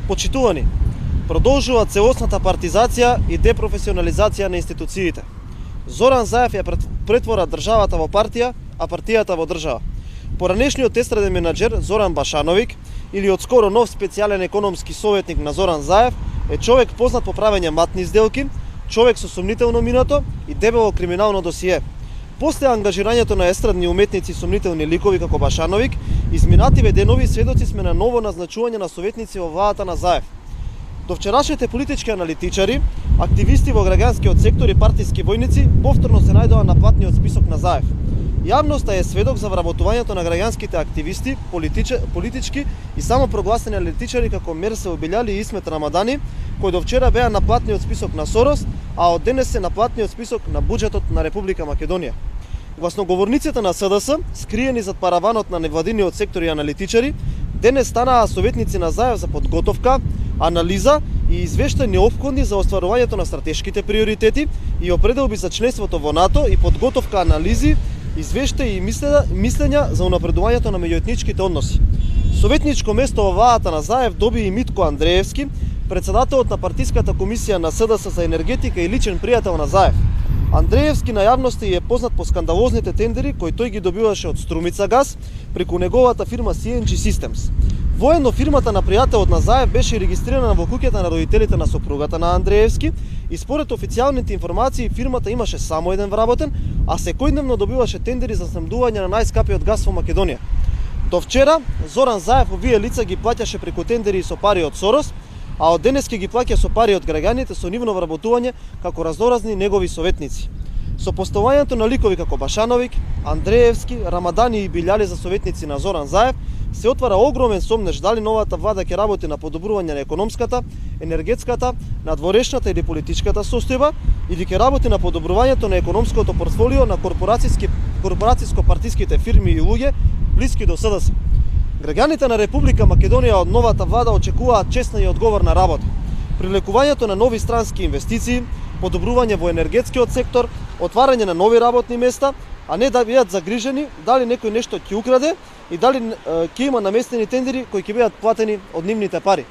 Почитувани, продолжува целосната партизација и депрофесионализација на институциите. Зоран Заев ја претвора државата во партија, а партијата во држава. Поранешниот естраден менаџер Зоран Башановик, или отскоро нов специјален економски советник на Зоран Заев, е човек познат по правење матни сделки, човек со сумнително минато и дебело криминално досие. После ангажирањето на естрадни уметници и сумнителни ликови како Башановик, изминативе денови сведоци сме на ново назначување на советници во владата на Заев. До вчерашните политички аналитичари, активисти во граѓанскиот сектор и партиски војници повторно се најдоа на платниот список на Заев. Јавноста е сведок за вработувањето на граѓанските активисти, политички и самопрогласени аналитичари како Мерсел Билјали и Исмет Рамадани, кои до вчера беа на платниот список на Сорос, а од денес се на платниот список на буџетот на Република Македонија. Гласноговорниците на СДС, скриени зад параванот на невладиниот сектор и аналитичари, денес станаа советници на Заев за подготовка, анализа и извештај неопходни за остварувањето на стратешките приоритети и определби за членството во НАТО и подготовка анализи, извештаи и мислења за унапредувањето на меѓуетничките односи. Советничко место во владата на Заев доби и Митко Андреевски, председателот на партиската комисија на СДС за енергетика и личен пријател на Заев. Андреевски на јавноста е познат по скандалозните тендери кои тој ги добиваше од Струмица газ преку неговата фирма CNG Systems. Воено фирмата на пријателот на Заев беше регистрирана во куќата на родителите на сопругата на Андреевски и според официјалните информации фирмата имаше само еден вработен, а секојдневно добиваше тендери за снабдување на најскапиот газ во Македонија. До вчера Зоран Заев овие лица ги плаќаше преку тендери со пари од Сорос, а од денески ги плаќа со пари од граѓаните со нивно вработување како разноразни негови советници. Со поставувањето на ликови како Башановик, Андреевски, Рамадани и Билјали за советници на Зоран Заев, се отвара огромен сомнеж дали новата влада ќе работи на подобрување на економската, енергетската, надворешната или политичката состојба или ќе работи на подобрувањето на економското портфолио на корпорациско-партиските фирми и луѓе блиски до СДС. Граѓаните на Република Македонија од новата влада очекуваат честна и одговорна работа, привлекувањето на нови странски инвестиции, подобрување во енергетскиот сектор, отварање на нови работни места, а не да бидат загрижени дали некој нешто ќе украде и дали ќе има наместени тендери кои ќе бидат платени од нивните пари.